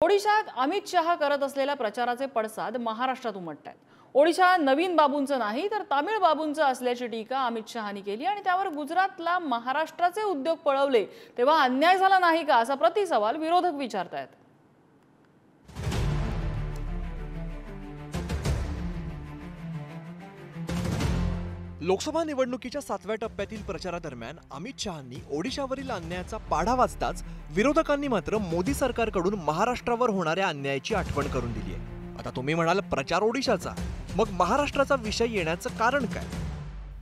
ओडिशात अमित शहा करत असलेल्या प्रचाराचे पडसाद महाराष्ट्रात उमटतात। ओडिशा नवीन बाबूंचं नाही तर तमिळ बाबूंचं असल्याची टीका अमित शहानी केली आणि त्यावर गुजरातला महाराष्ट्राचे उद्योग पळवले तेव्हा अन्याय झाला नाही का असा प्रतिसवाल विरोधक विचारतायत। लोकसभा निवडणुकीच्या 7व्या टप्प्यातील प्रचारादरम्यान अमित शहांनी ओडिशावरील अन्यायाचा पाढा वाचताच विरोधकांनी मात्र मोदी सरकारकडून महाराष्ट्रावर होणाऱ्या अन्यायाची आठवण करून दिली आहे। आता तुम्ही म्हणाल प्रचार ओडिशाचा, मग महाराष्ट्राचा विषय येण्याचं कारण काय?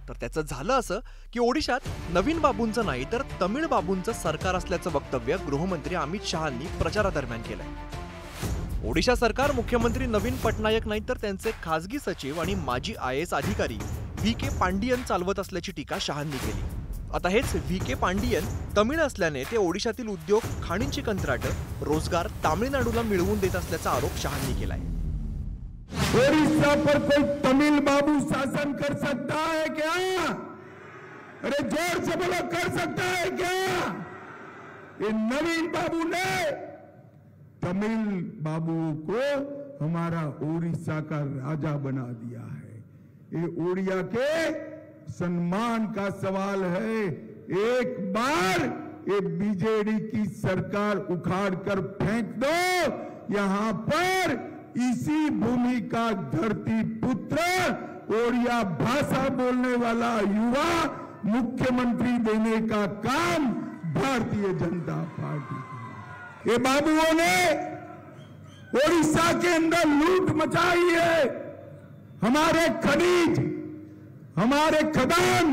तर त्याचं झालं असं की ओडिशात नवीन बाबूंचं नाही तर तमिळ बाबूंचं सरकार असल्याचं वक्तव्य गृहमंत्री अमित शहांनी प्रचारादरम्यान केलंय। ओडिशा सरकार मुख्यमंत्री नवीन पटनायक नाही तर त्यांचे खासगी सचिव आणि माजी IAS अधिकारी VK पांडियन चालवत असल्याची टीका शहांनी केली। आता हेच VK पांडियन तमिळ असल्याने ते ओडिशातील उद्योग, खाणींची कंत्राटं, रोजगार तामिळनाडूला मिळवून देत असल्याचा आरोप शहांनी केलाय। ओडिशा पर कोई तमिल बाबू शासन कर सकता है क्या? अरे जोर से बोलो, कर सकता है क्या? ये नवीन बाबू ने तमिल बाबू को हमारा ओडिशा का राजा बना दिया है। ये ओडिया के सम्मान का सवाल है। एक बार ये बीजेडी की सरकार उखाड़ कर फेंक दो, यहां पर इसी भूमि का धरती पुत्र ओडिया भाषा बोलने वाला युवा मुख्यमंत्री देने का काम भारतीय जनता पार्टी की। ये बाबुओं ने ओडिशा के अंदर लूट मचाई है। हमारे खनिज, हमारे खदान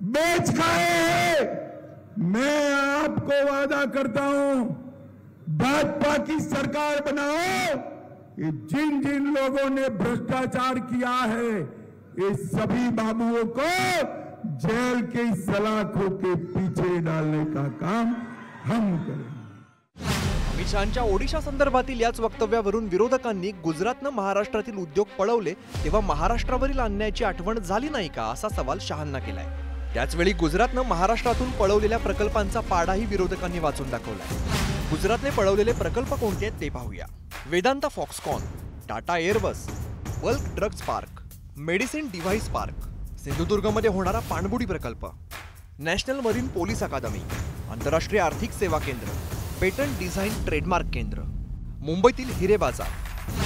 बेच खाए हैं। मैं आपको वादा करता हूं, भाजपा की सरकार बनाओ, ये जिन जिन लोगों ने भ्रष्टाचार किया है ये सभी बाबुओं को जेल के सलाखों के पीछे डालने का काम हम करेंगे। अमित शहांच्या ओडिशा संदर्भातील याच वक्तव्यावरून विरोधकांनी गुजरातनं महाराष्ट्रातील उद्योग पळवले तेव्हा महाराष्ट्रावरील अन्यायाची आठवण झाली नाही का असा सवाल शहांना केलाय। त्याचवेळी गुजरातनं महाराष्ट्रातून पळवलेल्या प्रकल्पांचा पाडाही विरोधकांनी वाचून दाखवलाय। गुजरातने पळवलेले प्रकल्प कोणते आहेत ते पाहूया। Vedanta Foxconn, Tata Airbus, bulk drugs park, medicine device park, सिंधुदुर्गमध्ये होणारा पाणबुडी प्रकल्प, नॅशनल मरीन पोलीस अकादमी, आंतरराष्ट्रीय आर्थिक सेवा केंद्र, पेटंट डिझाईन ट्रेडमार्क केंद्र, मुंबईतील हिरे बाजार।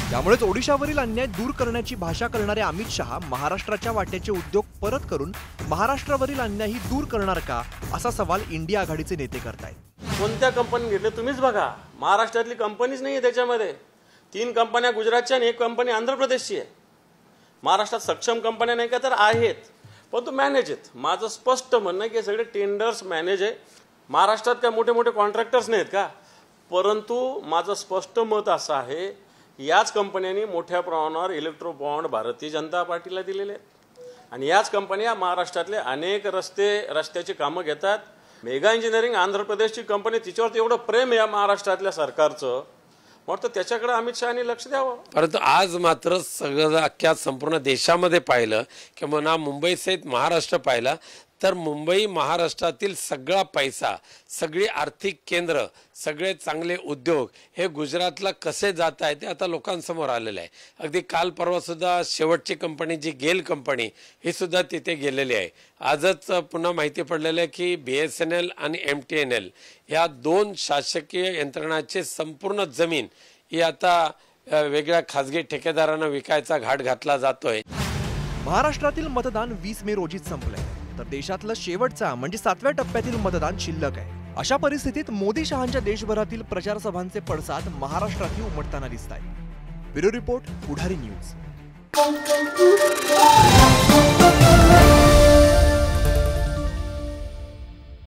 त्यामुळेच ओडिशावरील अन्याय दूर करण्याची भाषा करणारे अमित शहा महाराष्ट्राच्या वाट्याचे उद्योग परत करून महाराष्ट्रावरील अन्यायही दूर करणार का असा सवाल इंडिया आघाडीचे नेते करतायत। कोणत्या कंपनी घेतले तुम्हीच बघा, महाराष्ट्रातली कंपनीच नाहीये त्याच्यामध्ये। 3 कंपन्या गुजरातच्या आणि 1 कंपनी आंध्र प्रदेशची आहे। महाराष्ट्रात सक्षम कंपन्या नाही का तर आहेत, पण तो मॅनेज आहेत। माझं स्पष्ट म्हणणं आहे की सगळे टेंडर्स मॅनेज आहे। महाराष्ट्रात काय मोठे मोठे कॉन्ट्रॅक्टर्स नाहीत का? परंतु माझं स्पष्ट मत असं आहे, याच कंपन्यांनी मोठ्या प्रमाणावर इलेक्ट्रो बॉन्ड भारतीय जनता पार्टीला दिलेले आहेत आणि याच कंपन्या महाराष्ट्रातले अनेक रस्त्याची कामं घेतात। मेगा इंजिनिअरिंग आंध्र प्रदेशची कंपनी, तिच्यावर एवढं प्रेम आहे महाराष्ट्रातल्या सरकारचं, मग त्याच्याकडे अमित शहानी लक्ष द्यावं। परंतु आज मात्र सगळं अख्ख्या संपूर्ण देशामध्ये पाहिलं किंवा ना मुंबई सहित महाराष्ट्र पाहिला तर मुंबई महाराष्ट्रातील सगळा पैसा, सगळी आर्थिक केंद्र, सगळे चांगले उद्योग हे गुजरातला कसे जात आहेत ते आता लोकांसमोर आलेलं आहे। अगदी काल परवा सुद्धा शेवटची कंपनी जी गेल कंपनी ही सुद्धा तिथे गेलेली आहे। आजच पुन्हा माहिती पडलेलं आहे की BSNL आणि MTNL ह्या 2 शासकीय यंत्रणाची संपूर्ण जमीन ही आता वेगळ्या खासगी ठेकेदारांना विकायचा घाट घातला जातोय। महाराष्ट्रातील मतदान 20 मे रोजीच संपलंय तर देशातलं शेवटचा म्हणजे 7व्या टप्प्यातील मतदान शिल्लक आहे। अशा परिस्थितीत मोदी शहांच्या देशभरातील प्रचार सभांचे पडसाद महाराष्ट्रातही उमटताना दिसतायत। ब्युरो रिपोर्ट, पुढारी न्यूज।